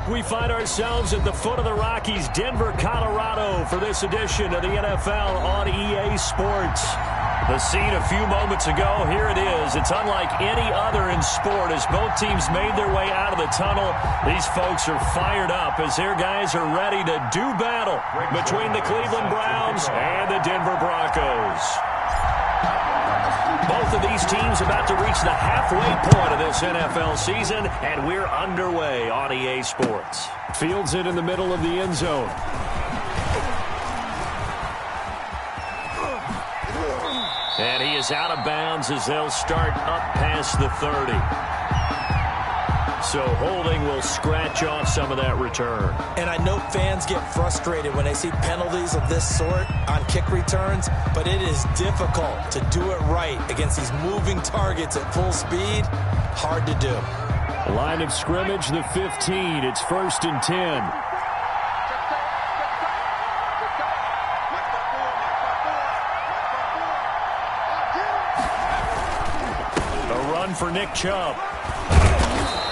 We find ourselves at the foot of the Rockies, Denver, Colorado, for this edition of the NFL on EA Sports. The scene a few moments ago, here it is. It's unlike any other in sport as both teams made their way out of the tunnel. These folks are fired up as their guys are ready to do battle between the Cleveland Browns and the Denver Broncos. Both of these teams about to reach the halfway point of this NFL season, and we're underway on EA Sports. Fields it in the middle of the end zone. And he is out of bounds as they'll start up past the 30. So holding will scratch off some of that return. And I know fans get frustrated when they see penalties of this sort on kick returns, but it is difficult to do it right against these moving targets at full speed. Hard to do. Line of scrimmage, the 15. It's 1st and 10. A run for Nick Chubb.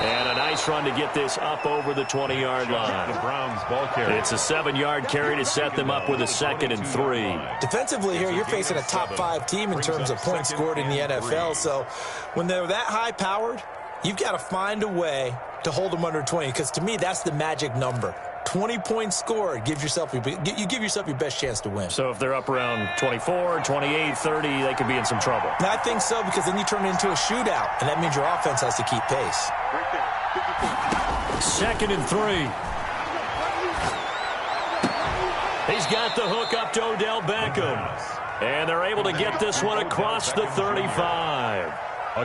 And a nice run to get this up over the 20-yard line. The Browns ball carry. It's a 7-yard carry to set them up with a 2nd and 3. Defensively here, you're facing a top-5 team in terms of points scored in the NFL. So when they're that high-powered, you've got to find a way to hold them under 20. Because to me, that's the magic number. 20 points scored, you give yourself your best chance to win. So if they're up around 24, 28, 30, they could be in some trouble. And I think so, because then you turn it into a shootout, and that means your offense has to keep pace. 2nd and 3. He's got the hook up to Odell Beckham. And they're able to get this one across the 35.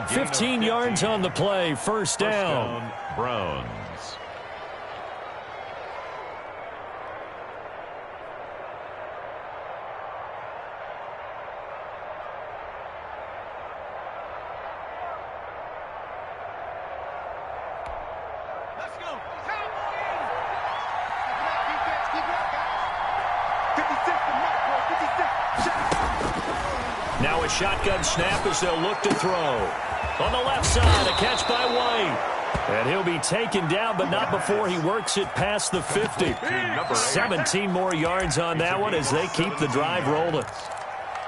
15 yards on the play, first down. Browns. Now a shotgun snap as they'll look to throw. On the left side, a catch by White. And he'll be taken down, but not before he works it past the 50. 17 more yards on that one as they keep the drive rolling.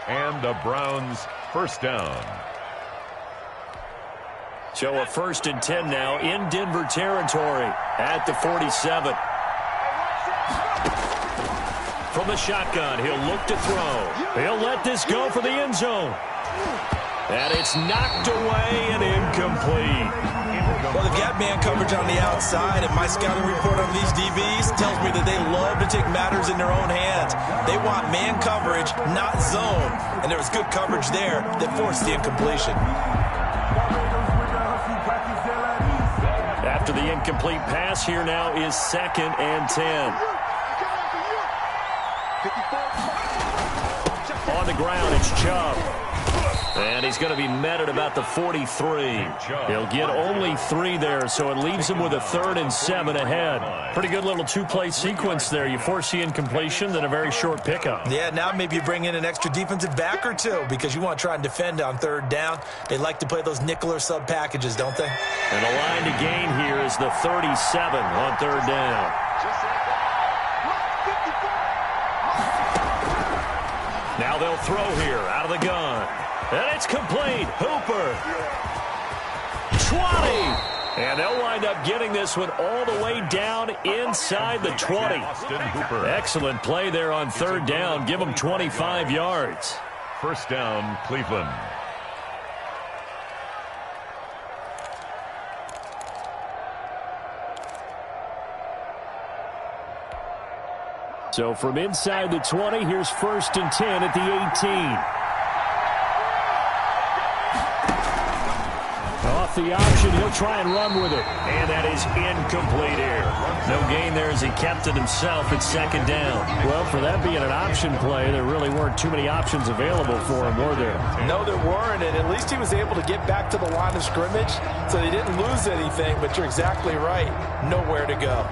And the Browns first down. So a 1st and 10 now in Denver territory at the 47. From the shotgun, he'll look to throw. He'll let this go for the end zone. And it's knocked away and incomplete. Well, they've got man coverage on the outside, and my scouting report on these DBs tells me that they love to take matters in their own hands. They want man coverage, not zone. And there was good coverage there that forced the incompletion. After the incomplete pass, here now is 2nd and 10. On the ground, it's Chubb. And he's going to be met at about the 43. He'll get only 3 there, so it leaves him with a 3rd and 7 ahead. Pretty good little 2-play sequence there. You force the incompletion, then a very short pickup. Yeah, now maybe you bring in an extra defensive back or two because you want to try and defend on 3rd down. They like to play those nickel or sub packages, don't they? And the line to gain here is the 37 on 3rd down. Now they'll throw here out of the gun. And it's complete. Hooper. 20. And they'll wind up getting this one all the way down inside the 20. Excellent play there on 3rd down. Give them 25 yards. First down, Cleveland. So from inside the 20, here's 1st and 10 at the 18. Off the option, he'll try and run with it. And that is incomplete here. No gain there as he kept it himself at 2nd down. Well, for that being an option play, there really weren't too many options available for him, were there? No, there weren't, and at least he was able to get back to the line of scrimmage, so he didn't lose anything, but you're exactly right. Nowhere to go.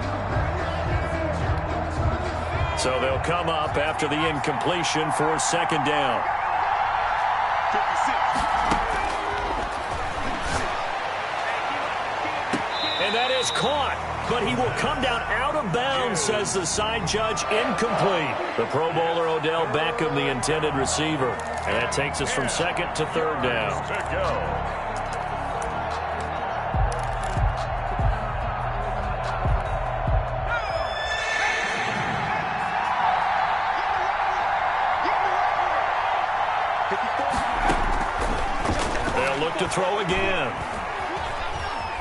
So they'll come up after the incompletion for 2nd down. And that is caught. but he will come down out of bounds, says the side judge. Incomplete. The Pro Bowler Odell Beckham, the intended receiver. And that takes us from second to third down. They'll look to throw again.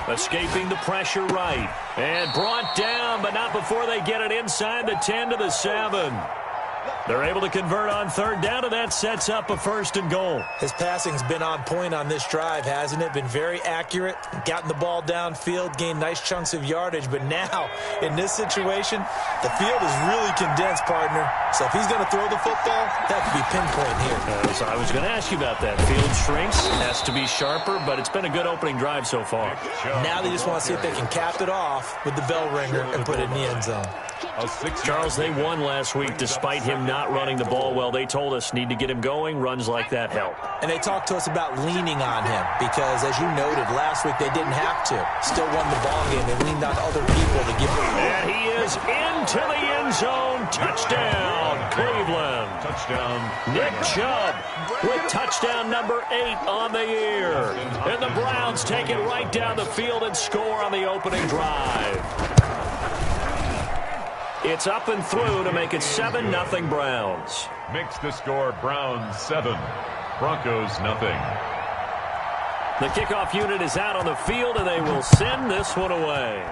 Escaping the pressure right. And brought down, but not before they get it inside the 10 to the 7. They're able to convert on third down, and that sets up a 1st and goal. His passing's been on point on this drive, hasn't it? Been very accurate, gotten the ball downfield, gained nice chunks of yardage. But now, in this situation, the field is really condensed, partner. So if he's going to throw the football, that could be pinpoint here. So I was going to ask you about that. Field shrinks, has to be sharper, but it's been a good opening drive so far. Now they just want to see if they can cap it off with the bell ringer and put it in the end zone. Charles, they won last week despite him not running the ball well. They told us need to get him going. Runs like that help. And they talked to us about leaning on him because, as you noted, last week they didn't have to. Still won the ball game. They leaned on other people to give him. And he is into the end zone. Touchdown, Cleveland. Touchdown. Nick Chubb with touchdown number 8 on the year. And the Browns take it right down the field and score on the opening drive. It's up and through to make it 7-0 Browns. Makes the score Browns 7, Broncos nothing. The kickoff unit is out on the field, and they will send this one away.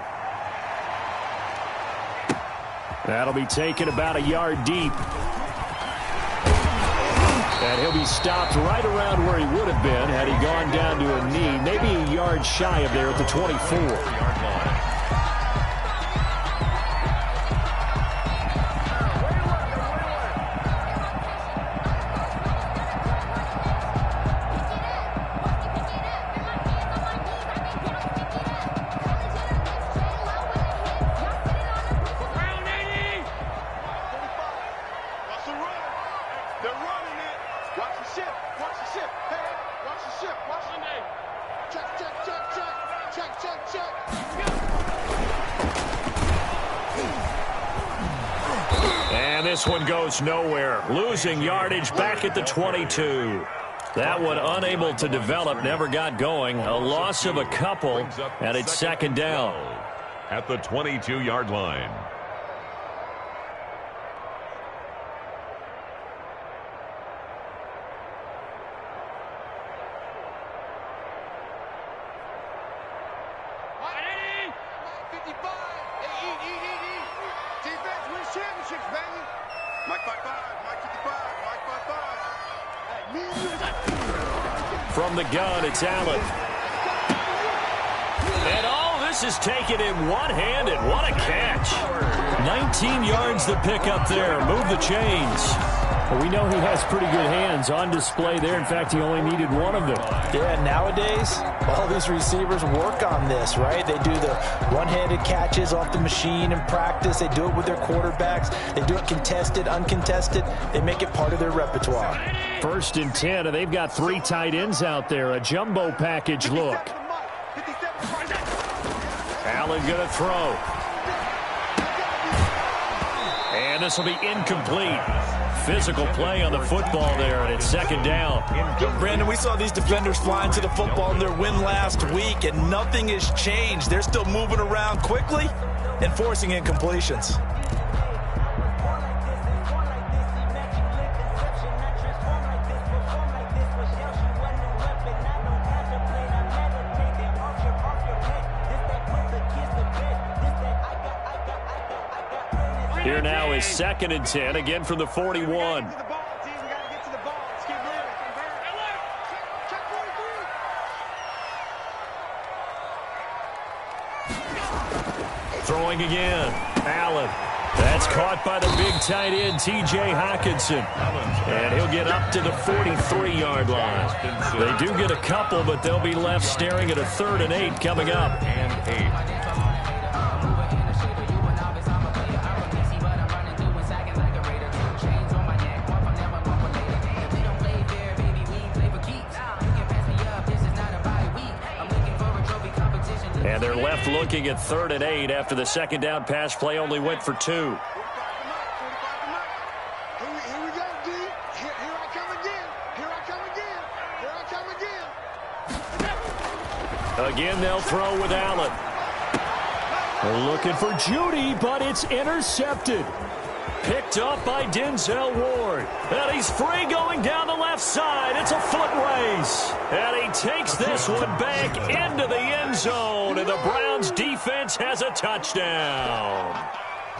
That'll be taken about a yard deep. And he'll be stopped right around where he would have been had he gone down to a knee, maybe a yard shy of there at the 24. And this one goes nowhere. Losing yardage back at the 22. That one unable to develop, never got going. A loss of a couple, and it's 2nd down. At the 22-yard line. From the gun, it's Allen. And all this is taken in one-handed. What a catch. 19 yards to pick up there. Move the chains. Well, we know he has pretty good hands on display there. In fact, he only needed one of them. Yeah, nowadays, all these receivers work on this, right? They do the one-handed catches off the machine in practice. They do it with their quarterbacks. They do it contested, uncontested. They make it part of their repertoire. 1st and 10, and they've got 3 tight ends out there. A jumbo package look. Allen going to throw. And this will be incomplete. Physical play on the football there, and it's 2nd down. Brandon, we saw these defenders flying to the football in their win last week, and nothing has changed. They're still moving around quickly and forcing incompletions. Here now is 2nd and 10, again from the 41. Throwing again. Allen. That's caught by the big tight end, T.J. Hockenson. And he'll get up to the 43-yard line. They do get a couple, but they'll be left staring at a 3rd and 8 coming up. And they're left looking at 3rd and 8 after the second down pass play only went for 2. Here we go, D. Here I come again. Here I come again. Here I come again. Again, they'll throw with Allen. They're looking for Judy, but it's intercepted. Picked up by Denzel Ward. And he's free going down the left side. It's a foot race. And he takes this one back into the end zone. And the Browns defense has a touchdown.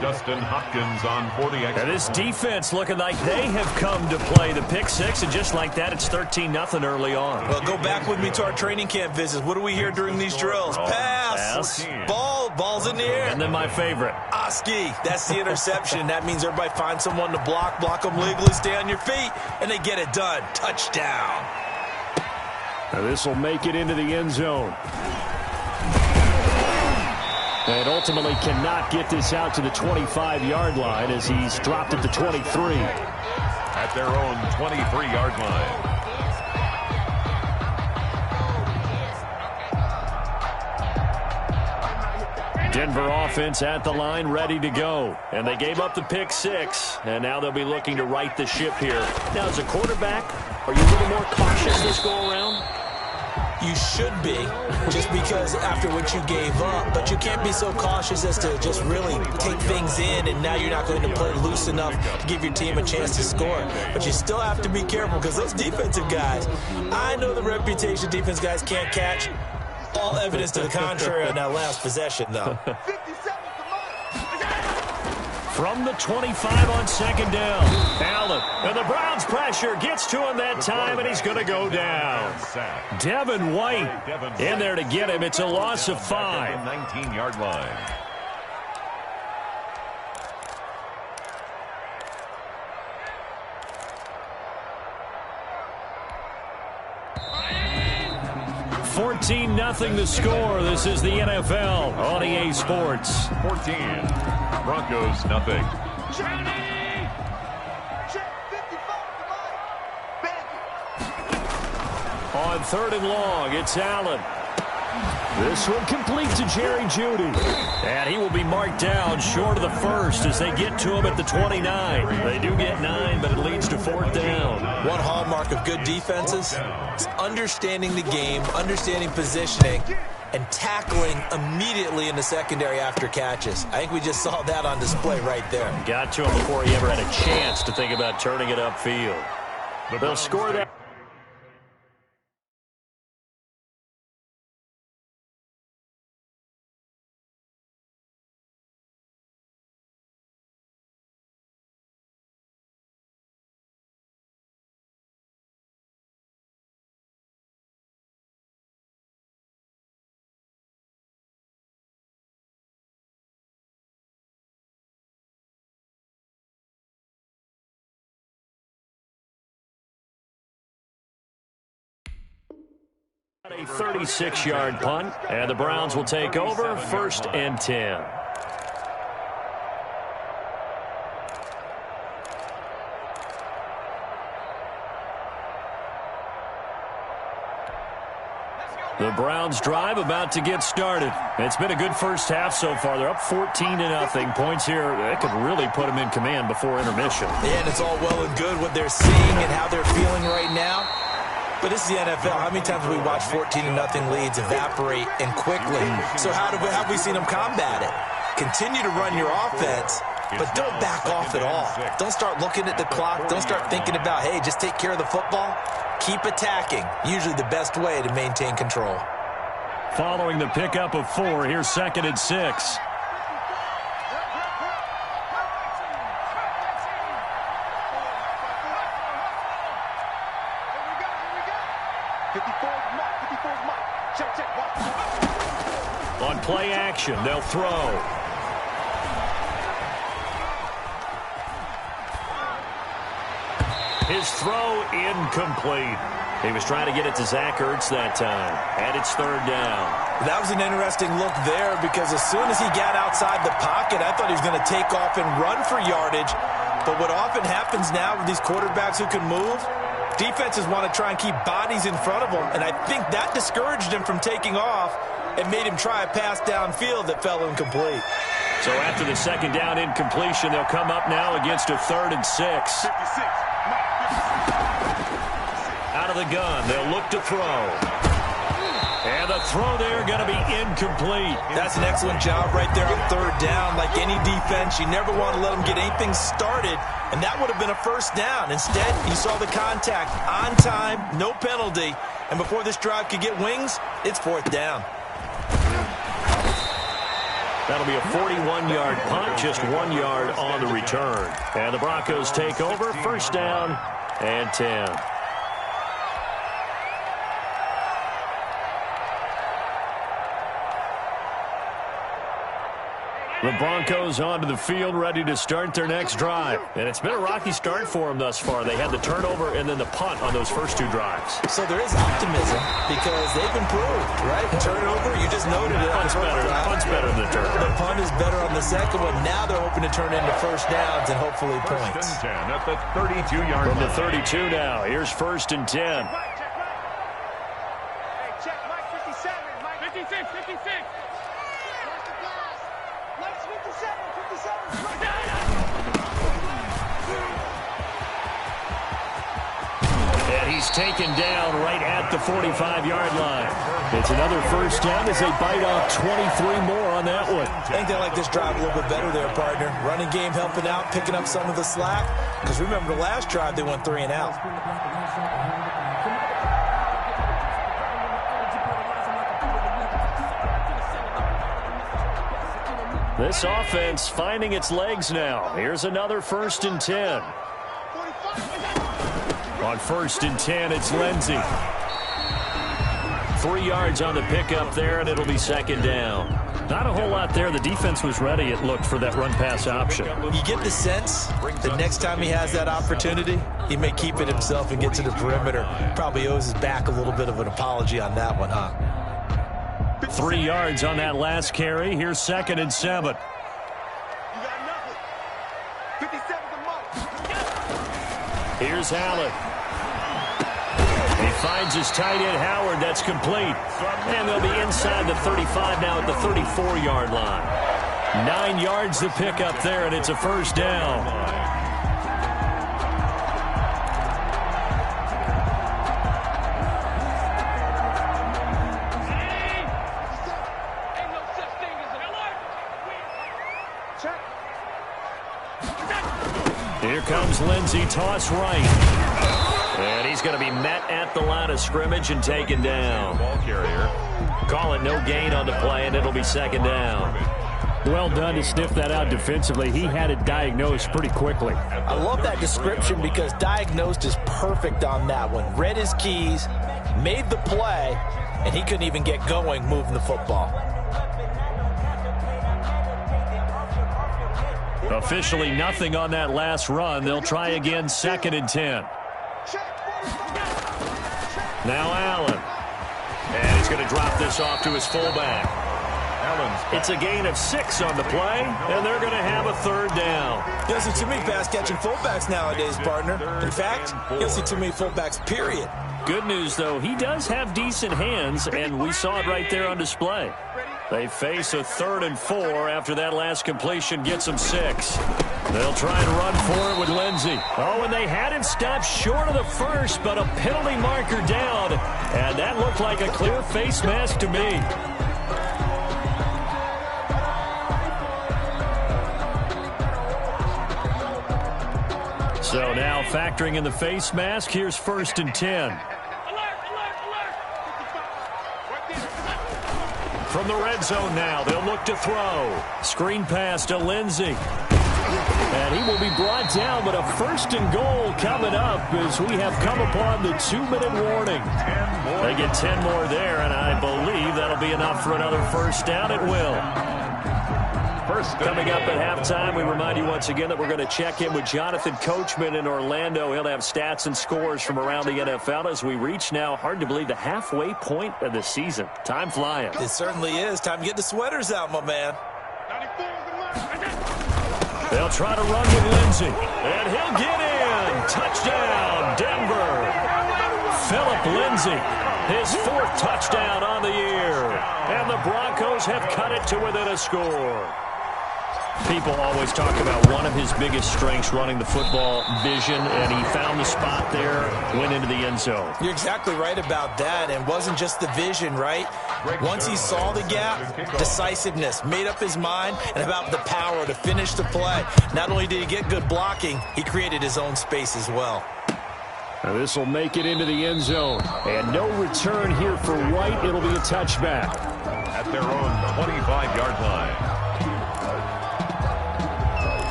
Justin Hopkins on 40 extra. And this defense looking like they have come to play. The pick six, and just like that, it's 13-0 early on. Well, go back with me to our training camp visits. What do we hear during these drills? Pass. Ball's in the air. And then my favorite. Oski, that's the interception. That means everybody finds someone to block them legally, stay on your feet, and they get it done. Touchdown. Now this will make it into the end zone. And ultimately cannot get this out to the 25-yard line as he's dropped at the 23. At their own 23-yard line. Denver offense at the line, ready to go. And they gave up the pick six, and now they'll be looking to right the ship here. Now, as a quarterback, are you a little more cautious this go-around? You should be, just because after what you gave up. But you can't be so cautious as to just really take things in, and now you're not going to play loose enough to give your team a chance to score. But you still have to be careful because those defensive guys, I know the reputation defense guys can't catch. All evidence to the contrary on that last possession, though. From the 25 on second down, Allen. And the Browns pressure gets to him that time, and he's going to go down. Devin White in there to get him. It's a loss of 5. 19-yard line. $14-0 the score. This is the NFL on EA Sports. 14. Broncos, nothing. On 3rd and long, it's Allen. This one complete to Jerry Jeudy. And he will be marked down short of the first as they get to him at the 29. They do get 9, but it leads to 4th down. One hallmark of good defenses is understanding the game, understanding positioning, and tackling immediately in the secondary after catches. I think we just saw that on display right there. Got to him before he ever had a chance to think about turning it upfield. They'll score that. A 36-yard punt, and the Browns will take over 1st and 10. The Browns drive about to get started. It's been a good first half so far. They're up 14-0. Points here, that could really put them in command before intermission. Yeah, and it's all well and good what they're seeing and how they're feeling right now. But this is the NFL. How many times have we watched 14-0 leads evaporate and quickly? So how have we seen them combat it? Continue to run your offense, but don't back off at all. Don't start looking at the clock. Don't start thinking about, hey, just take care of the football. Keep attacking. Usually the best way to maintain control. Following the pickup of 4, here's 2nd and 6. On play action, they'll throw. His throw incomplete. He was trying to get it to Zach Ertz that time. And it's 3rd down. That was an interesting look there because as soon as he got outside the pocket, I thought he was going to take off and run for yardage. But what often happens now with these quarterbacks who can move, Defenses want to try and keep bodies in front of them, and I think that discouraged him from taking off and made him try a pass downfield that fell incomplete. So after the second down incompletion, they'll come up now against a 3rd and 6. Out of the gun, they'll look to throw. And the throw there going to be incomplete. That's an excellent job right there on 3rd down. Like any defense, you never want to let them get anything started, and that would have been a 1st down. Instead, you saw the contact on time, no penalty, and before this drive could get wings, it's 4th down. That'll be a 41-yard punt, just 1 yard on the return. And the Broncos take over, 1st down and 10. The Broncos onto the field, ready to start their next drive. And it's been a rocky start for them thus far. They had the turnover and then the punt on those first 2 drives. So there is optimism because they've improved, right? The turnover, you just noted it. Punt's better than the turnover. The punt is better on the second one. Now they're hoping to turn into 1st downs and hopefully points. 1st and 10 at the 32-yard line. From the 32 now, here's 1st and 10. Hey, check, Mike 57, Mike 56, 56. Mike's 57, 57. And he's taken down right at the 45-yard line. It's another 1st down as they bite off 23 more on that one. I think they like this drive a little bit better there, partner. Running game helping out, picking up some of the slack. Because remember, the last drive, they went 3 and out. This offense finding its legs now. Here's another 1st and 10. On 1st and 10, it's Lindsey. 3 yards on the pickup there, and it'll be 2nd down. Not a whole lot there. The defense was ready, it looked, for that run-pass option. You get the sense that next time he has that opportunity, he may keep it himself and get to the perimeter. Probably owes his back a little bit of an apology on that one, huh? 3 yards on that last carry. Here's 2nd and 7. You got nothing. 57 the most. Here's Allen. He finds his tight end, Howard. That's complete. And they'll be inside the 35 now at the 34-yard line. 9 yards to pick up there, and it's a 1st down. Here comes Lindsey, toss right. And he's going to be met at the line of scrimmage and taken down. Ball carrier. Call it no gain on the play, and it'll be 2nd down. Well done to sniff that out defensively. He had it diagnosed pretty quickly. I love that description because diagnosed is perfect on that one. Read his keys, made the play, and he couldn't even get going moving the football. Officially nothing on that last run. They'll try again, 2nd and 10. Now Allen. And he's going to drop this off to his fullback. It's a gain of 6 on the play, and they're going to have a 3rd down. You don't see too many pass-catching fullbacks nowadays, partner. In fact, you don't see too many fullbacks, period. Good news, though, he does have decent hands, and we saw it right there on display. They face a 3rd and 4 after that last completion gets them 6. They'll try and run for it with Lindsey. Oh, and they had him stopped short of the first, but a penalty marker down. And that looked like a clear face mask to me. So now factoring in the face mask, here's 1st and 10. From the red zone now, they'll look to throw. Screen pass to Lindsey. And he will be brought down, but a 1st and goal coming up as we have come upon the 2-minute warning. They get 10 more there, and I believe that'll be enough for another 1st down. It will. Coming up at halftime, we remind you once again that we're going to check in with Jonathan Coachman in Orlando. He'll have stats and scores from around the NFL as we reach now, hard to believe, the halfway point of the season. Time flying. It certainly is. Time to get the sweaters out, my man. They'll try to run with Lindsey, and he'll get in. Touchdown, Denver. Phillip Lindsay, his 4th touchdown on the year. And the Broncos have cut it to within a score. People always talk about one of his biggest strengths running the football, vision, and he found the spot there, went into the end zone. You're exactly right about that, and wasn't just the vision, right? Once he saw the gap, decisiveness, made up his mind, and about the power to finish the play. Not only did he get good blocking, he created his own space as well. Now this will make it into the end zone, and no return here for White. It'll be a touchback. At their own 25-yard line.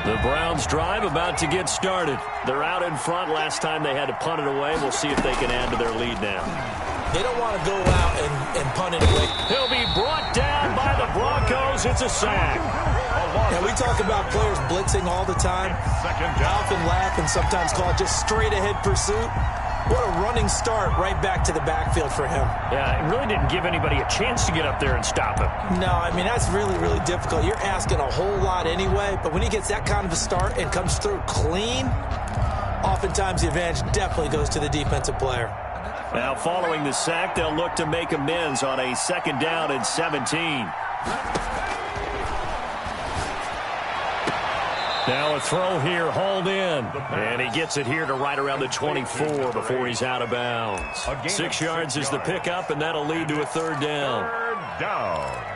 The Browns drive about to get started. They're out in front. Last time they had to punt it away. We'll see if they can add to their lead now. They don't want to go out and punt it away. He'll be brought down by the Broncos. It's a sack. Now, we talk about players blitzing all the time. I often laugh and sometimes call it just straight-ahead pursuit. What a running start right back to the backfield for him. Yeah, it really didn't give anybody a chance to get up there and stop him. No, I mean, that's really, really difficult. You're asking a whole lot anyway, but when he gets that kind of a start and comes through clean, oftentimes the advantage definitely goes to the defensive player. Now, following the sack, they'll look to make amends on a 2nd down and 17. Now a throw here, hauled in. And he gets it here to right around the 24 before he's out of bounds. 6 yards is the pickup, and that'll lead to a 3rd down. 3rd down.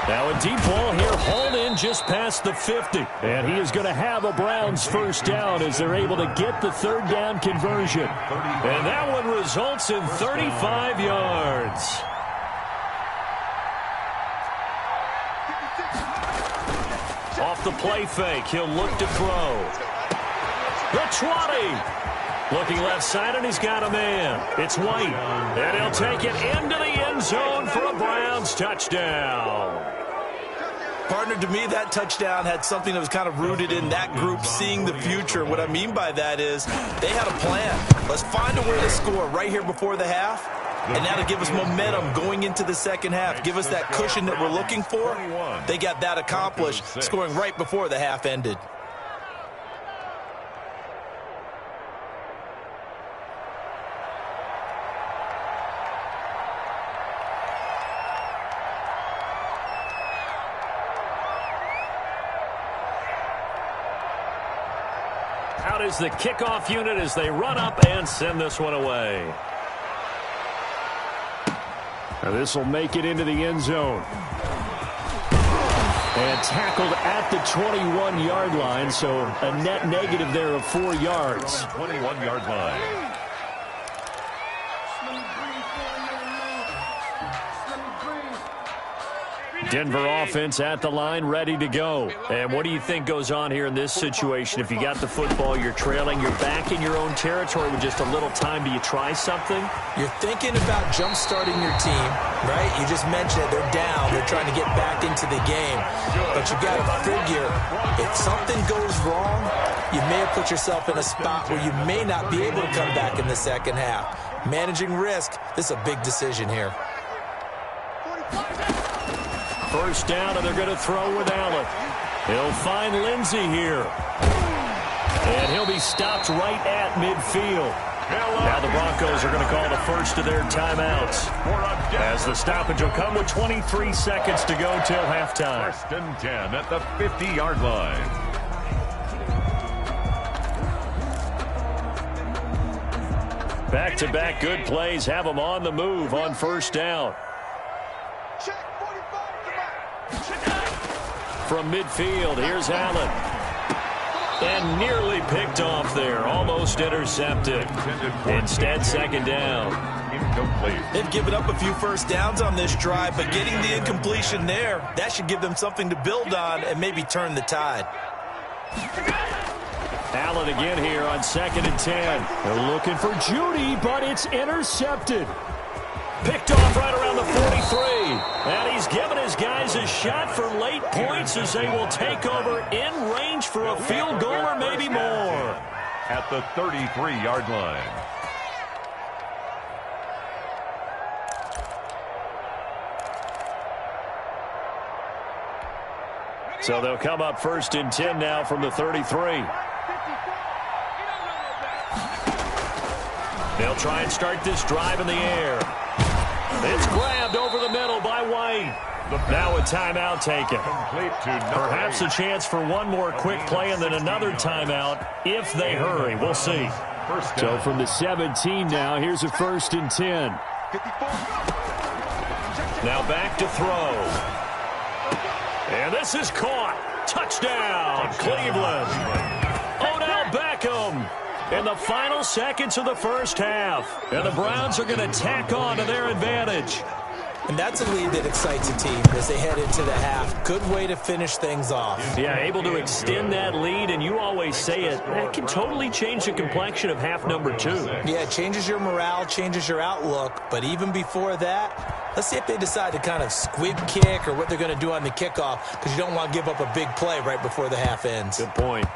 Now a deep ball here, hauled in just past the 50. And he is going to have a Browns 1st down as they're able to get the 3rd down conversion. And that one results in 35 yards. Off the play fake, he'll look to throw. The 20. Looking left side, and he's got a man. It's White. And he'll take it into the end zone for a Browns touchdown. Partner, to me, that touchdown had something that was kind of rooted in that group seeing the future. What I mean by that is they had a plan. Let's find a way to score right here before the half, and that'll give us momentum going into the 2nd half. Give us that cushion that we're looking for. They got that accomplished, scoring right before the half ended. Out is the kickoff unit as they run up and send this one away. Now this will make it into the end zone. And tackled at the 21-yard line, so a net negative there of 4 yards. 21-yard line. Denver offense at the line, ready to go. And what do you think goes on here in this situation? If you got the football, you're trailing, you're back in your own territory with just a little time. Do you try something? You're thinking about jump-starting your team, right? You just mentioned it. They're down. They're trying to get back into the game. But you got to figure, if something goes wrong, you may have put yourself in a spot where you may not be able to come back in the 2nd half. Managing risk, this is a big decision here. 1st down, and they're going to throw with Allen. He'll find Lindsay here. And he'll be stopped right at midfield. Now the Broncos are going to call the first of their timeouts, as the stoppage will come with 23 seconds to go till halftime. 1st and 10 at the 50-yard line. Back-to-back good plays have them on the move on 1st down. From midfield, here's Allen. And nearly picked off there. Almost intercepted. Instead, 2nd down. They've given up a few 1st downs on this drive, but getting the incompletion there, that should give them something to build on and maybe turn the tide. Allen again here on 2nd and 10. They're looking for Judy, but it's intercepted. Picked off right around the 43. And he's given his guys a shot for late points as they will take over in range for a field goal or maybe more. At the 33-yard line. So they'll come up 1st and 10 now from the 33. They'll try and start this drive in the air. It's grabbed over the middle by White. Now a timeout taken. Perhaps a chance for one more quick play and then another timeout if they hurry. We'll see. So from the 17 now, here's a 1st and 10. Now back to throw. And this is caught. Touchdown, Cleveland. Odell Beckham in the final seconds of the first half. And the Browns are going to tack on to their advantage. And that's a lead that excites a team as they head into the half. Good way to finish things off. Yeah, able to extend that lead, and you always say it, that can totally change the complexion of half number 2. Yeah, it changes your morale, changes your outlook. But even before that, let's see if they decide to kind of squib kick or what they're going to do on the kickoff, because you don't want to give up a big play right before the half ends. Good point.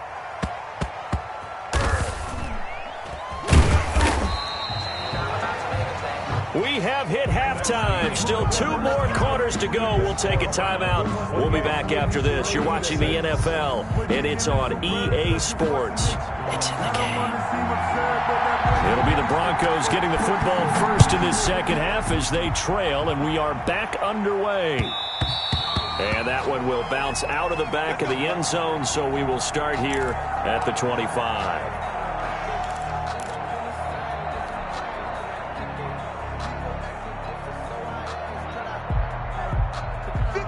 We have hit halftime. Still 2 more quarters to go. We'll take a timeout. We'll be back after this. You're watching the NFL, and it's on EA Sports. It's in the game. It'll be the Broncos getting the football first in this second half as they trail, and we are back underway. And that one will bounce out of the back of the end zone, so we will start here at the 25.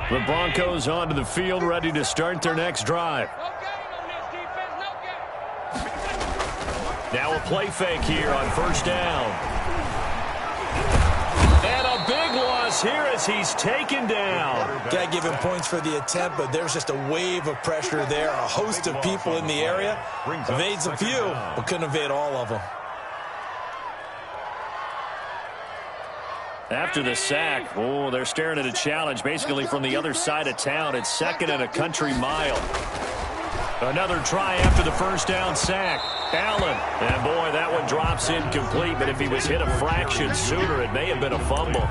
The Broncos onto the field, ready to start their next drive. Now a play fake here on 1st down. And a big loss here as he's taken down. Got to give him points for the attempt, but there's just a wave of pressure there. A host of people in the area. Evades a few, but couldn't evade all of them. After the sack, they're staring at a challenge basically from the other side of town. It's 2nd and a country mile. Another try after the 1st down sack. Allen. And, boy, that one drops incomplete, but if he was hit a fraction sooner, it may have been a fumble.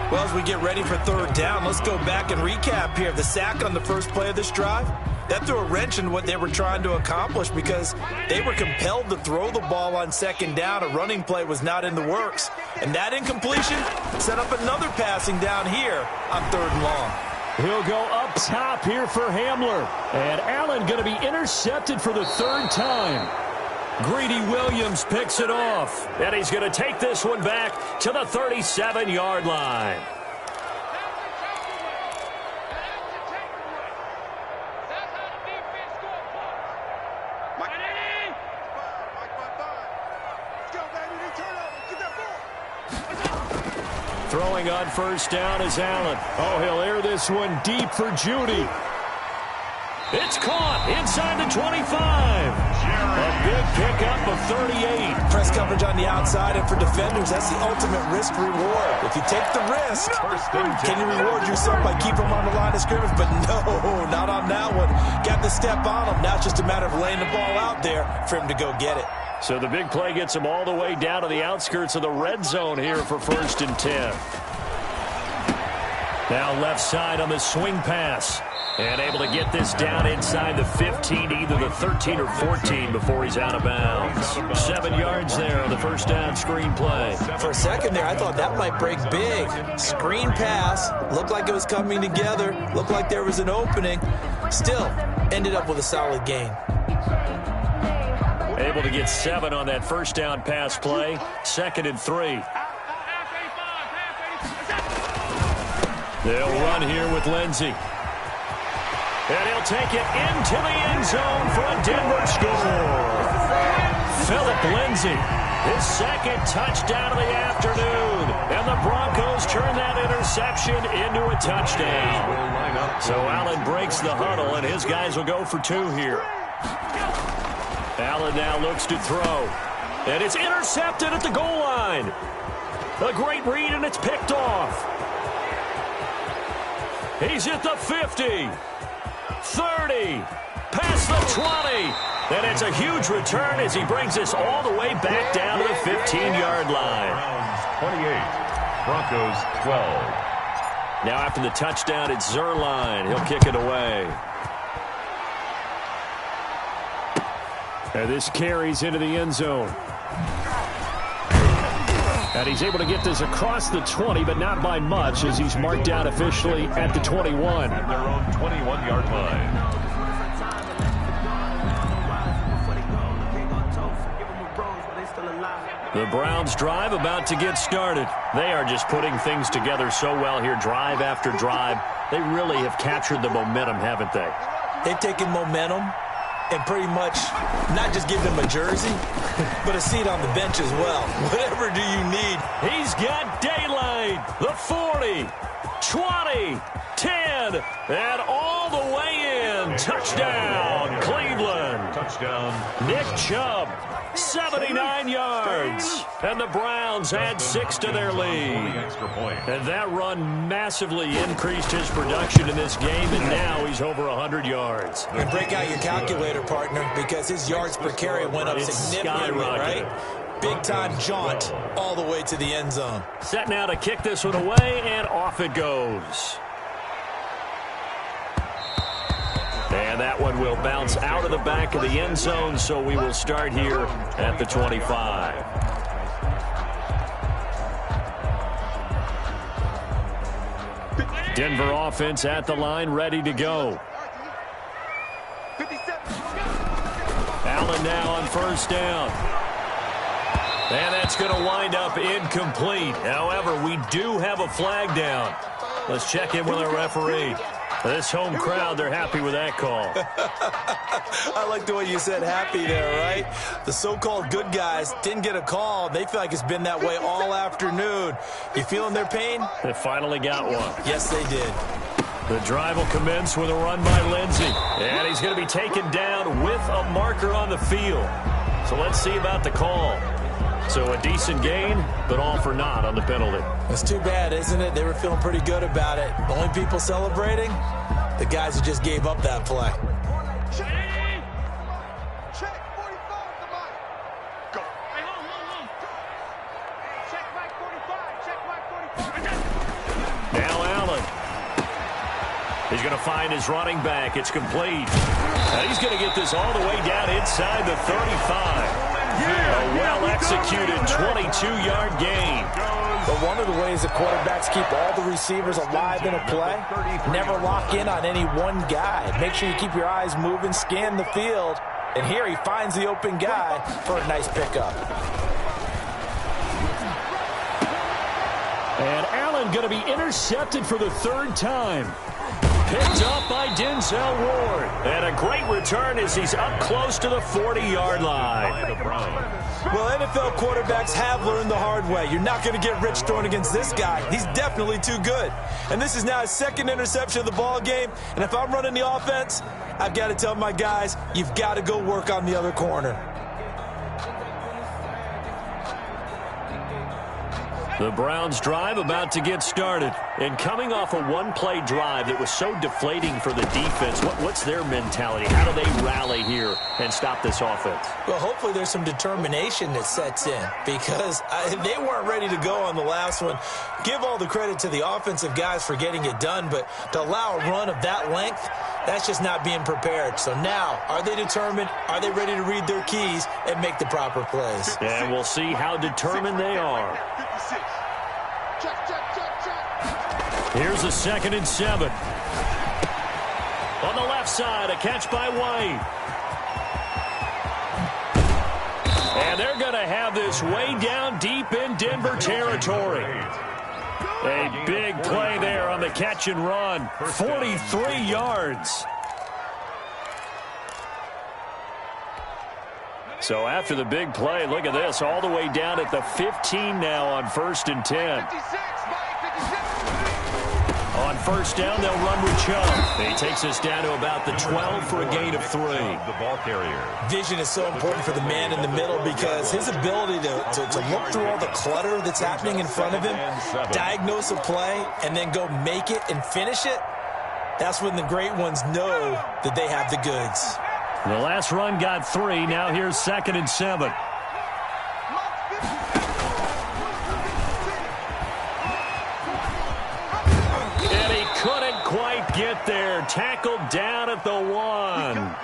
Well, as we get ready for 3rd down, let's go back and recap here. The sack on the first play of this drive, that threw a wrench in what they were trying to accomplish because they were compelled to throw the ball on 2nd down. A running play was not in the works. And that incompletion set up another passing down here on 3rd and long. He'll go up top here for Hamler. And Allen going to be intercepted for the 3rd time. Greedy Williams picks it off. And he's going to take this one back to the 37-yard line. Throwing on 1st down is Allen. He'll air this one deep for Judy. It's caught inside the 25. A big pickup of 38. Press coverage on the outside, and for defenders, that's the ultimate risk reward. If you take the risk, can you reward yourself by keeping them on the line of scrimmage? But no, not on that one. Got the step on him. Now it's just a matter of laying the ball out there for him to go get it. So the big play gets him all the way down to the outskirts of the red zone here for 1st and 10. Now left side on the swing pass. And able to get this down inside the 15, either the 13 or 14 before he's out of bounds. 7 yards there on the 1st down screen play. For a second there, I thought that might break big. Screen pass. Looked like it was coming together. Looked like there was an opening. Still, ended up with a solid gain. Able to get 7 on that 1st down pass play. 2nd and 3. They'll run here with Lindsey. And he'll take it into the end zone for a Denver score. Philip Lindsey, his 2nd touchdown of the afternoon. And the Broncos turn that interception into a touchdown. So Allen breaks the huddle, and his guys will go for 2 here. Allen now looks to throw. And it's intercepted at the goal line. A great read, and it's picked off. He's at the 50. 30. Past the 20. And it's a huge return as he brings us all the way back down to the 15-yard line. Browns 28. Broncos 12. Now after the touchdown, it's Zerline. He'll kick it away. And this carries into the end zone. And he's able to get this across the 20, but not by much, as he's marked down officially at the 21. At their own 21-yard line. The Browns drive about to get started. They are just putting things together so well here, drive after drive. They really have captured the momentum, haven't they? They've taken momentum and pretty much not just give them a jersey, but a seat on the bench as well. Whatever do you need? He's got daylight. The 40, 20, 10, and all the way in. Touchdown, Cleveland. Touchdown. Nick Chubb, 79 yards. And the Browns add 6 to their lead. Extra point. And that run massively increased his production in this game, and now he's over 100 yards. And break out your calculator, partner, because his yards per carry went up It's significantly, skyrocketed. right? Big-time jaunt all the way to the end zone. Set now to kick this one away, and off it goes. And that one will bounce out of the back of the end zone, so we will start here at the 25. Denver offense at the line, ready to go. Allen now on first down. And that's going to wind up incomplete. However, we do have a flag down. Let's check in with our referee. This home crowd, they're happy with that call. I like the way you said happy there, right? The so-called good guys didn't get a call. They feel like it's been that way all afternoon. You feeling their pain? They finally got one. Yes, they did. The drive will commence with a run by Lindsey. And he's going to be taken down with a marker on the field. So let's see about the call. So a decent gain, but all for naught on the penalty. It's too bad, isn't it? They were feeling pretty good about it. The only people celebrating, the guys who just gave up that play. Check 45, come on. Go. Hey, hold. Check back 45, check back 45. Now Allen. He's going to find his running back. It's complete. And he's going to get this all the way down inside the 35. A well-executed 22-yard gain. But one of the ways that quarterbacks keep all the receivers alive in a play, never lock in on any one guy. Make sure you keep your eyes moving, scan the field. And here he finds the open guy for a nice pickup. And Allen going to be intercepted for the third time. Picked up by Denzel Ward. And a great return as he's up close to the 40-yard line. Well, NFL quarterbacks have learned the hard way. You're not going to get rich throwing against this guy. He's definitely too good. And this is now his second interception of the ball game. And if I'm running the offense, I've got to tell my guys, you've got to go work on the other corner. The Browns drive about to get started. And coming off a one-play drive that was so deflating for the defense, what's their mentality? How do they rally here and stop this offense? Well, hopefully there's some determination that sets in because they weren't ready to go on the last one. Give all the credit to the offensive guys for getting it done, but to allow a run of that length, that's just not being prepared. So now, are they determined? Are they ready to read their keys and make the proper plays? And we'll see how determined they are. 56. Check. Here's a 2nd and 7. On the left side, a catch by White. And they're going to have this way down deep in Denver territory. A big play there on the catch and run. 43 yards. So after the big play, look at this, all the way down at the 15 now on 1st and 10. 56, Mike, 56. On first down, they'll run with Chubb. He takes us down to about the 12 for a gain of 3. The ball carrier. Vision is so important for the man in the middle because his ability to look through all the clutter that's happening in front of him, diagnose a play, and then go make it and finish it, that's when the great ones know that they have the goods. The last run got 3. Now here's 2nd and 7. And he couldn't quite get there. Tackled down at the 1.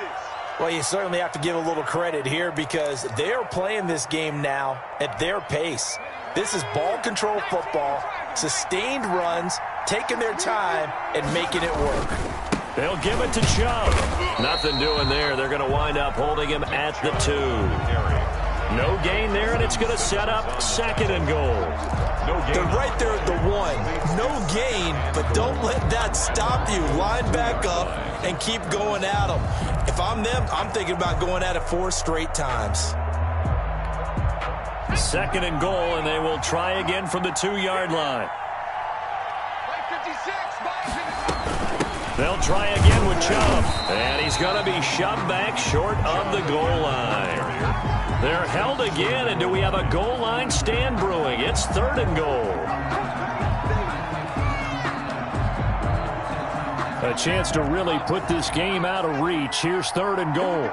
Well, you certainly have to give a little credit here because they're playing this game now at their pace. This is ball control football, sustained runs, taking their time, and making it work. They'll give it to Chubb. Nothing doing there. They're going to wind up holding him at the 2. No gain there, and it's going to set up 2nd and goal. They're right there at the 1. No gain, but don't let that stop you. Line back up and keep going at them. If I'm them, I'm thinking about going at it 4 straight times. 2nd and goal, and they will try again from the 2-yard line. They'll try again with Chubb, and he's going to be shoved back short of the goal line. They're held again, and do we have a goal line stand brewing? It's 3rd and goal. A chance to really put this game out of reach. Here's 3rd and goal.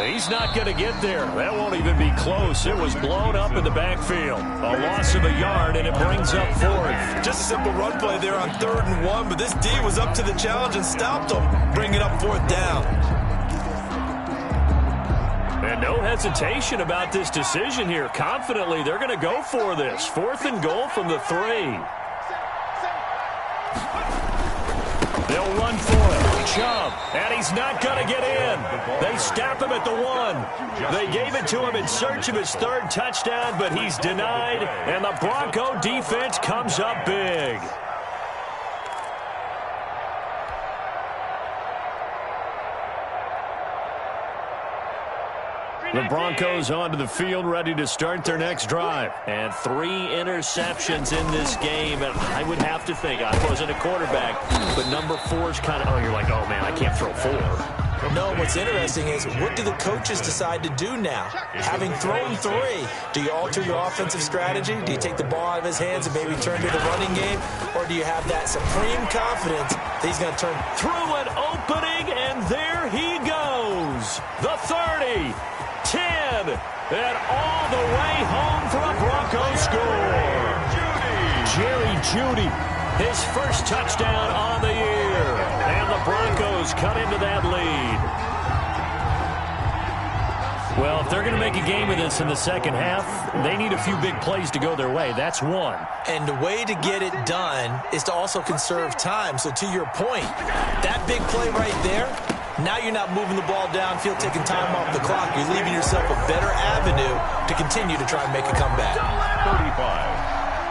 He's not going to get there. That won't even be close. It was blown up in the backfield. A loss of a yard, and it brings up 4th. Just a simple run play there on 3rd and 1, but this D was up to the challenge and stopped them, bringing up 4th down. And no hesitation about this decision here. Confidently, they're going to go for this. 4th and goal from the 3. They'll run for it. Chubb, and he's not going to get in. They stop him at the 1. They gave it to him in search of his 3rd touchdown, but he's denied, and the Bronco defense comes up big. The Broncos onto the field, ready to start their next drive. And 3 interceptions in this game. And I would have to think, I wasn't a quarterback, but number 4 is kind of, you're like, oh, man, I can't throw 4. No, what's interesting is what do the coaches decide to do now? Having thrown 3, do you alter your offensive strategy? Do you take the ball out of his hands and maybe turn to the running game? Or do you have that supreme confidence that he's going to turn through an opening, and there he goes. The 30. 10, and all the way home for a Broncos score. Jerry Jeudy, his first touchdown on the year, and the Broncos cut into that lead. Well, if they're going to make a game of this in the second half, they need a few big plays to go their way. That's one. And the way to get it done is to also conserve time. So to your point, that big play right there, now you're not moving the ball downfield, taking time off the clock. You're leaving yourself a better avenue to continue to try and make a comeback. 35.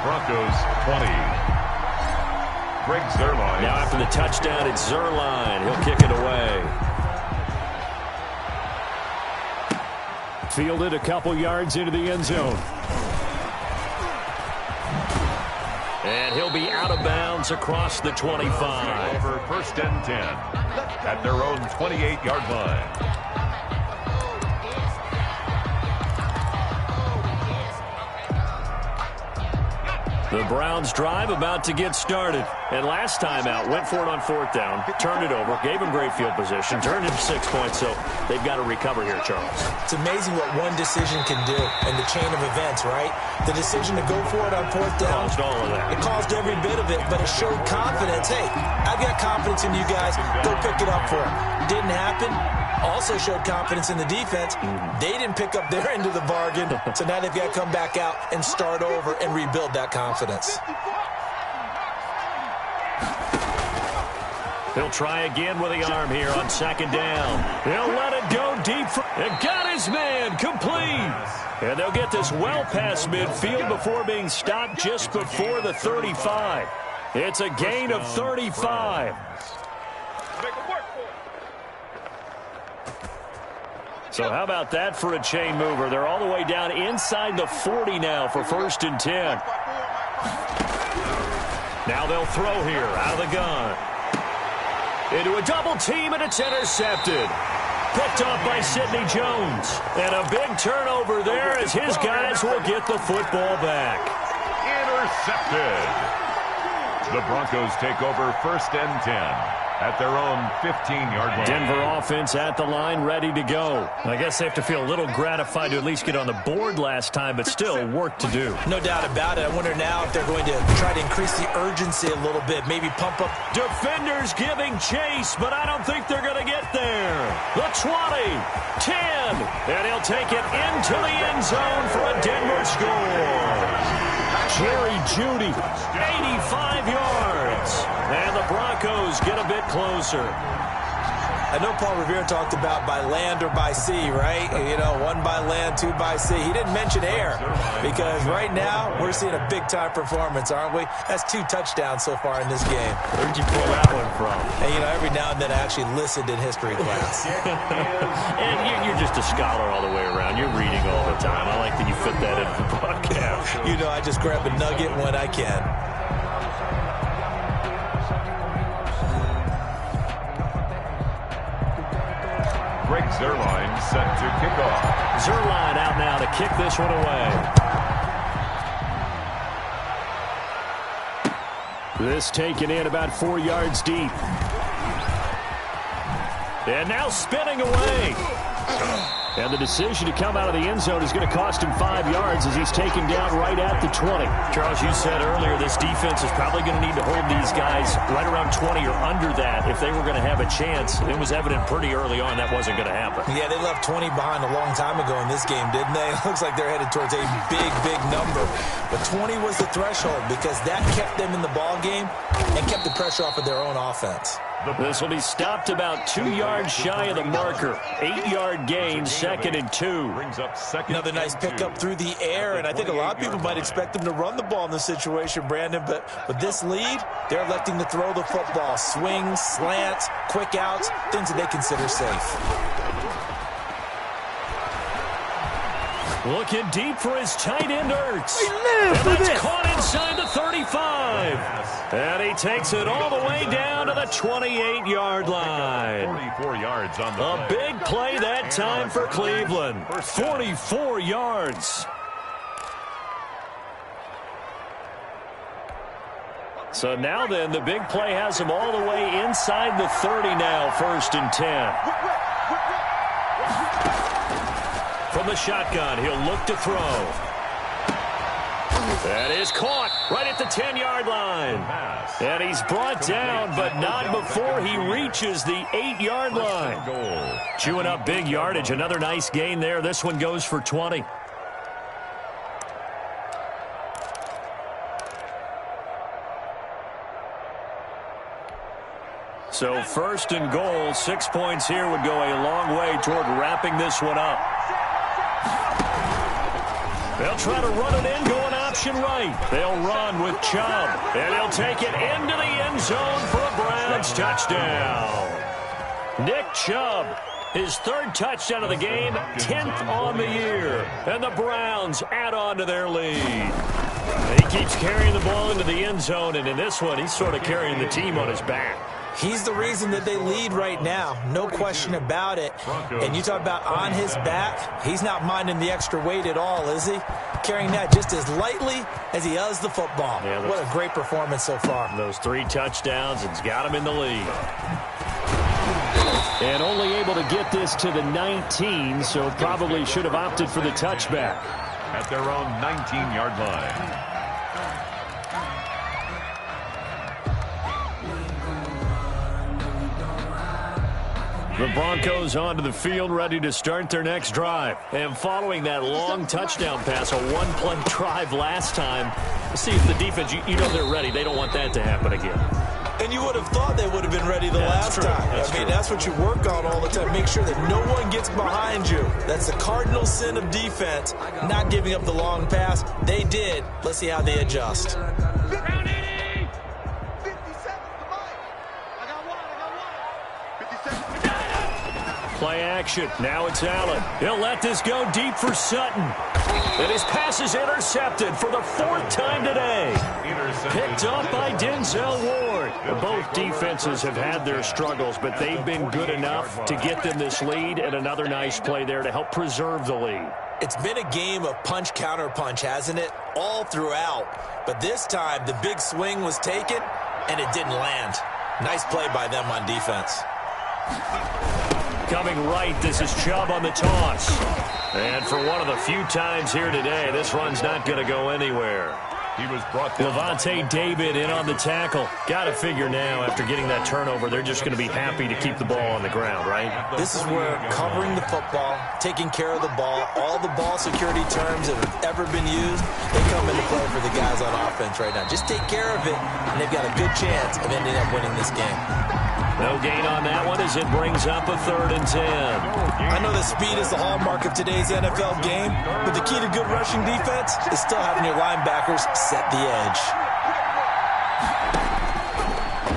Broncos 20. Greg Zuerlein. Now after the touchdown, it's Zuerlein. He'll kick it away. Fielded a couple yards into the end zone. And he'll be out of bounds across the 25. Over 1st and 10 at their own 28-yard line. The Browns drive about to get started. And last time out, went for it on 4th down, turned it over, gave him great field position, turned it to 6 points, so they've got to recover here, Charles. It's amazing what one decision can do in the chain of events, right? The decision to go for it on 4th down. Caused all of that. It caused every bit of it, but it showed confidence. Hey, I've got confidence in you guys. Go pick it up for it. Didn't happen. Also showed confidence in the defense. They didn't pick up their end of the bargain, so now they've got to come back out and start over and rebuild that confidence. He'll try again with the arm here on 2nd down. He'll let it go deep. And got his man complete. And they'll get this well past midfield before being stopped just before the 35. It's a gain of 35. So how about that for a chain mover? They're all the way down inside the 40 now for 1st and 10. Now they'll throw here out of the gun. Into a double team, and it's intercepted. Picked off by Sidney Jones. And a big turnover there as his guys will get the football back. Intercepted. The Broncos take over 1st and 10 at their own 15-yard line. Denver offense at the line, ready to go. I guess they have to feel a little gratified to at least get on the board last time, but still work to do. No doubt about it. I wonder now if they're going to try to increase the urgency a little bit, maybe pump up. Defenders giving chase, but I don't think they're going to get there. The 20, 10, and he'll take it into the end zone for a Denver score. Jerry Jeudy, 85 yards. And the Broncos get a bit closer. I know Paul Revere talked about by land or by sea, right? You know, 1 by land, 2 by sea. He didn't mention air because right now we're seeing a big-time performance, aren't we? That's 2 touchdowns so far in this game. Where'd you pull that one from? And, you know, every now and then I actually listened in history class. And you're just a scholar all the way around. You're reading all the time. I like that you fit that into the broadcast. You know, I just grab a nugget when I can. Greg Zuerlein set to kick off. Zuerlein out now to kick this one away. This taken in about 4 yards deep. And now spinning away. And the decision to come out of the end zone is going to cost him 5 yards as he's taken down right at the 20. Charles, you said earlier this defense is probably going to need to hold these guys right around 20 or under that if they were going to have a chance. It was evident pretty early on that wasn't going to happen. Yeah, they left 20 behind a long time ago in this game, didn't they? It looks like they're headed towards a big, big number. But 20 was the threshold because that kept them in the ball game and kept the pressure off of their own offense. This will be stopped about 2 yards shy of the marker. 8-yard gain, 2nd and 2. Another nice pickup through the air, and I think a lot of people might expect them to run the ball in this situation, Brandon, but with this lead, they're electing to throw the football. Swings, slants, quick outs, things that they consider safe. Looking deep for his tight end, Ertz. And that's caught inside the 35. And he takes it all the way down to the 28-yard line. 44 yards on the A big play that time for Cleveland. 44 yards. So now then, the big play has him all the way inside the 30 now, 1st and 10. From the shotgun, he'll look to throw. That is caught right at the 10-yard line. And he's brought down, but not before he reaches the 8-yard line. Chewing up big yardage. Another nice gain there. This one goes for 20. So 1st and goal, 6 points here would go a long way toward wrapping this one up. They'll try to run it in, going option right. They'll run with Chubb, and he'll take it into the end zone for a Browns touchdown. Nick Chubb, his 3rd touchdown of the game, 10th on the year. And the Browns add on to their lead. He keeps carrying the ball into the end zone, and in this one, he's sort of carrying the team on his back. He's the reason that they lead right now. No question about it. And you talk about on his back, he's not minding the extra weight at all, is he? Carrying that just as lightly as he does the football. Yeah, what a great performance so far. Those 3 touchdowns, it's got him in the lead. And only able to get this to the 19, so probably should have opted for the touchback. At their own 19-yard line. The Broncos onto the field, ready to start their next drive. And following that long touchdown pass, a one-play drive last time, see if the defense, you know they're ready. They don't want that to happen again. And you would have thought they would have been ready the last time. I mean, that's what you work on all the time. Make sure that no one gets behind you. That's the cardinal sin of defense, not giving up the long pass. They did. Let's see how they adjust. Play action. Now it's Allen. He'll let this go deep for Sutton. And his pass is intercepted for the 4th time today. Picked up by Denzel Ward. Both defenses have had their struggles, but they've been good enough to get them this lead, and another nice play there to help preserve the lead. It's been a game of punch-counter-punch, hasn't it? All throughout. But this time, the big swing was taken, and it didn't land. Nice play by them on defense. Coming right, this is Chubb on the toss. And for one of the few times here today, this run's not going to go anywhere. He was brought down. Levante David in on the tackle. Got to figure now, after getting that turnover, they're just going to be happy to keep the ball on the ground, right? This is where covering the football, taking care of the ball, all the ball security terms that have ever been used, they come into play for the guys on offense right now. Just take care of it, and they've got a good chance of ending up winning this game. No gain on that one as it brings up a 3rd and 10. I know that speed is the hallmark of today's NFL game, but the key to good rushing defense is still having your linebackers set the edge.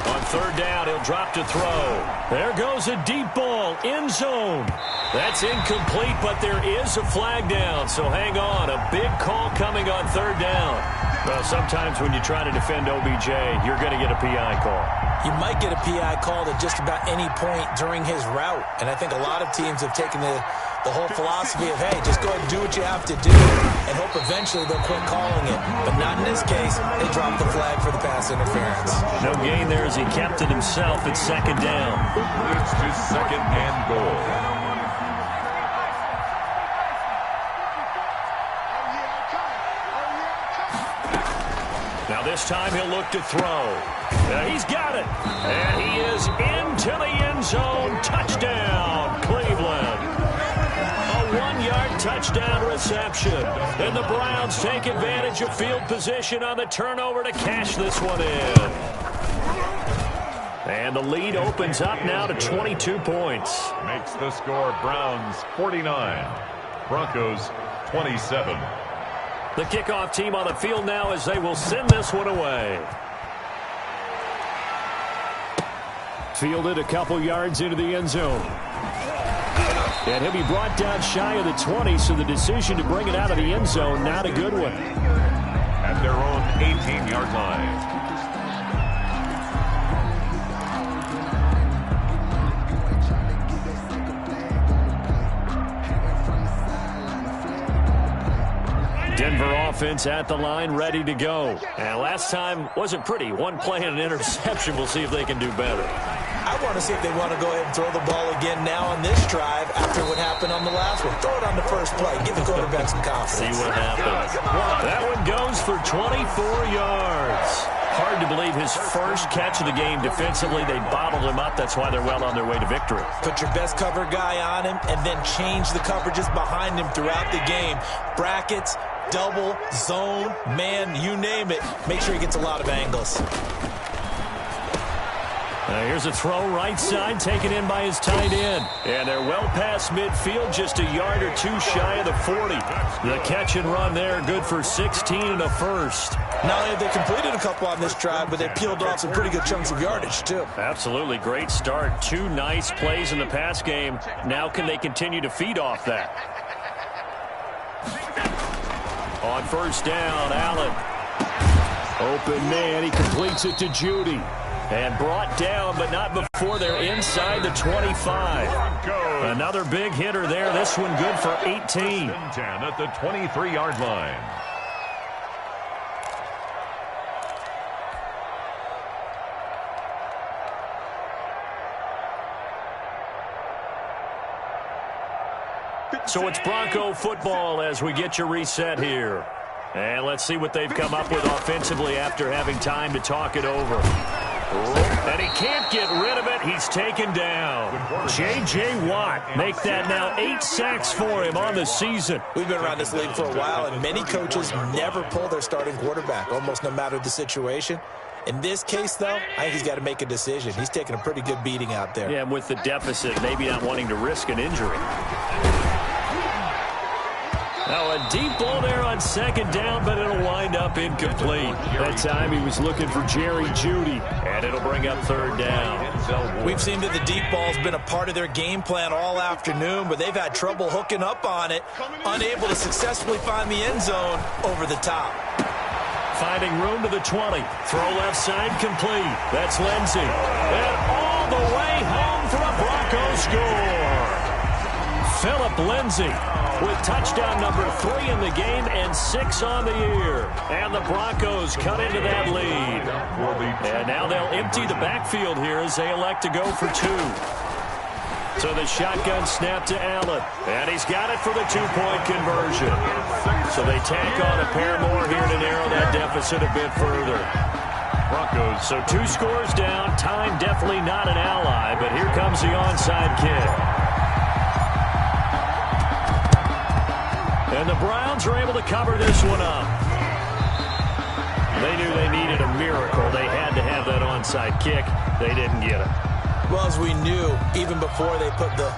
On 3rd down, he'll drop to throw. There goes a deep ball, end zone. That's incomplete, but there is a flag down, so hang on. A big call coming on 3rd down. Well, sometimes when you try to defend OBJ, you're going to get a PI call. You might get a PI called at just about any point during his route. And I think a lot of teams have taken the whole philosophy of, hey, just go ahead and do what you have to do and hope eventually they'll quit calling it. But not in this case. They dropped the flag for the pass interference. No gain there as he kept it himself at 2nd down. It's to 2nd and goal. Now this time he'll look to throw. He's got it. And he is into the end zone. Touchdown, Cleveland. A 1-yard touchdown reception. And the Browns take advantage of field position on the turnover to cash this one in. And the lead opens up now to 22 points. Makes the score Browns 49, Broncos 27. The kickoff team on the field now as they will send this one away. Fielded a couple yards into the end zone. And he'll be brought down shy of the 20, so the decision to bring it out of the end zone, not a good one. At their own 18-yard line. Denver offense at the line, ready to go. And last time wasn't pretty. One play and an interception. We'll see if they can do better. I want to see if they want to go ahead and throw the ball again now on this drive after what happened on the last one. Throw it on the first play. Give the quarterback some confidence. See what happens. That one goes for 24 yards. Hard to believe his first catch of the game defensively. They bottled him up. That's why they're well on their way to victory. Put your best cover guy on him and then change the coverages behind him throughout the game. Brackets, double, zone, man, you name it. Make sure he gets a lot of angles. Here's a throw right side taken in by his tight end. And they're well past midfield, just a yard or two shy of the 40. The catch and run there, good for 16 and a first. Not only have they completed a couple on this drive, but they peeled off some pretty good chunks of yardage, too. Absolutely. Great start. 2 nice plays in the pass game. Now can they continue to feed off that? On 1st down, Allen. Open man, he completes it to Judy. And brought down, but not before they're inside the 25. Another big hitter there. This one good for 18. 10 at the 23-yard line. So it's Bronco football as we get you reset here. And let's see what they've come up with offensively after having time to talk it over. And he can't get rid of it. He's taken down. J.J. Watt make that now 8 sacks for him on the season. We've been around this league for a while, and many coaches never pull their starting quarterback, almost no matter the situation. In this case, though, I think he's got to make a decision. He's taking a pretty good beating out there. Yeah, and with the deficit, maybe not wanting to risk an injury. Now a deep ball there on second down, but it'll wind up incomplete. That time he was looking for Jerry Jeudy. And it'll bring up third down. We've seen that the deep ball's been a part of their game plan all afternoon, but they've had trouble hooking up on it, unable to successfully find the end zone over the top. Finding room to the 20. Throw left side complete. That's Lindsey. And all the way home for a Broncos score. Philip Lindsey with touchdown number 3 in the game and 6 on the year. And the Broncos cut into that lead. And now they'll empty the backfield here as they elect to go for 2. So the shotgun snap to Allen. And he's got it for the 2-point conversion. So they tack on a pair more here to narrow that deficit a bit further. Broncos. So 2 scores down. Time definitely not an ally, but here comes the onside kick. And the Browns are able to cover this one up. They knew they needed a miracle. They had to have that onside kick. They didn't get it. Well, as we knew, even before they put the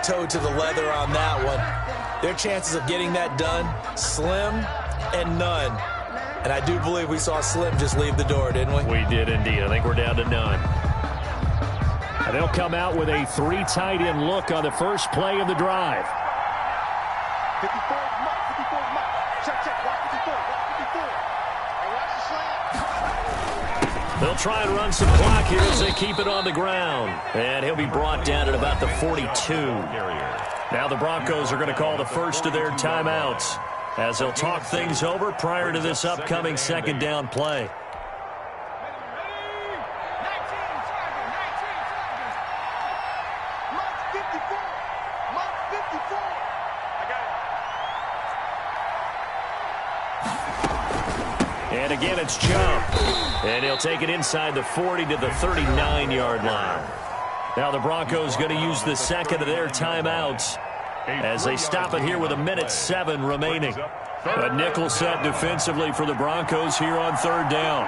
toe to the leather on that one, their chances of getting that done, slim and none. And I do believe we saw Slim just leave the door, didn't we? We did indeed. I think we're down to none. And they'll come out with a 3 tight end look on the first play of the drive. 54 is Mike. 54 is Mike. Check. Watch 54. Watch 54. And watch the slant. They'll try and run some clock here as they keep it on the ground. And he'll be brought down at about the 42. Now the Broncos are going to call the first of their timeouts as they'll talk things over prior to this upcoming second down play. And again, it's jump. And he'll take it inside the 40 to the 39-yard line. Now the Broncos going to use the second of their timeouts as they stop it here with 1:07 remaining. A nickel set defensively for the Broncos here on third down.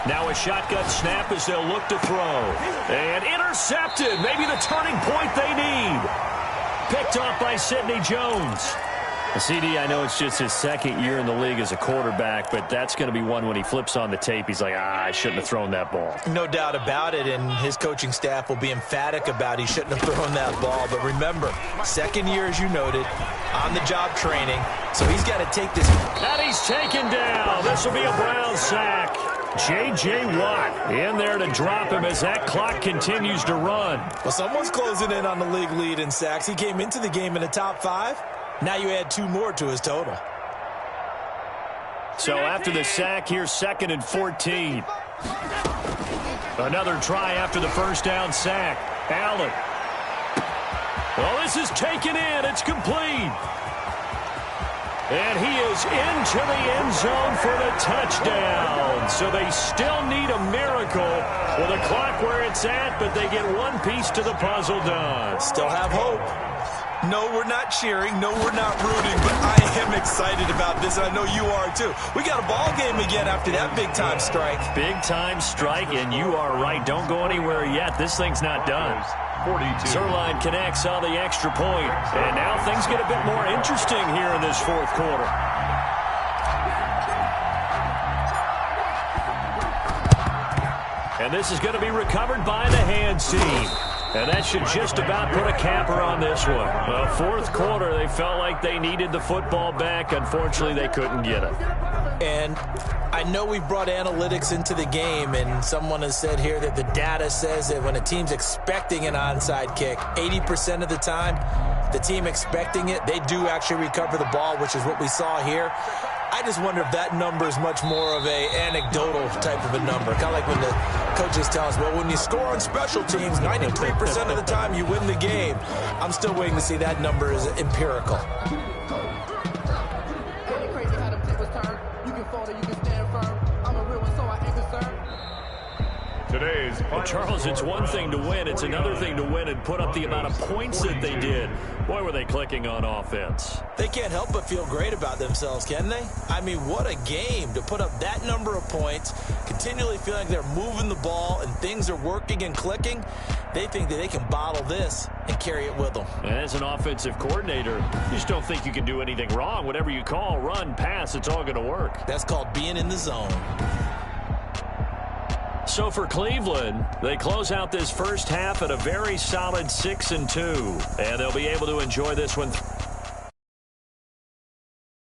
Now a shotgun snap as they'll look to throw. And intercepted. Maybe the turning point they need. Picked off by Sidney Jones. CD, I know it's just his second year in the league as a quarterback, but that's going to be one when he flips on the tape. He's like, I shouldn't have thrown that ball. No doubt about it, and his coaching staff will be emphatic about he shouldn't have thrown that ball. But remember, second year, as you noted, on-the-job training, so he's got to take this. And he's taken down. This will be a Brown sack. J.J. Watt in there to drop him as that clock continues to run. Well, someone's closing in on the league lead in sacks. He came into the game in the top 5. Now you add 2 more to his total. So after the sack, here's 2nd and 14. Another try after the first down sack. Allen. Well, this is taken in. It's complete. And he is into the end zone for the touchdown. So they still need a miracle with a clock where it's at, but they get one piece to the puzzle done. Still have hope. No, we're not cheering. No, we're not rooting. But I am excited about this, and I know you are too. We got a ball game again after that big-time strike. Big-time strike, and you are right. Don't go anywhere yet. This thing's not done. 42. Zuerlein connects on the extra point. And now things get a bit more interesting here in this fourth quarter. And this is going to be recovered by the hands team. And that should just about put a capper on this one. Well, fourth quarter, they felt like they needed the football back. Unfortunately, they couldn't get it. And I know we brought analytics into the game, and someone has said here that the data says that when a team's expecting an onside kick, 80% of the time, the team expecting it, they do actually recover the ball, which is what we saw here. I just wonder if that number is much more of a anecdotal type of a number. Kind of like when the coaches tell us, well, when you score on special teams, 93% of the time you win the game. I'm still waiting to see that number is empirical. Today's Well, Charles, it's one thing to win. It's another thing to win and put up the amount of points that they did. Boy, were they clicking on offense. They can't help but feel great about themselves, can they? I mean, what a game to put up that number of points, continually feel like they're moving the ball and things are working and clicking. They think that they can bottle this and carry it with them. And as an offensive coordinator, you just don't think you can do anything wrong. Whatever you call, run, pass, it's all going to work. That's called being in the zone. So for Cleveland, they close out this first half at a very solid 6-2, and they'll be able to enjoy this one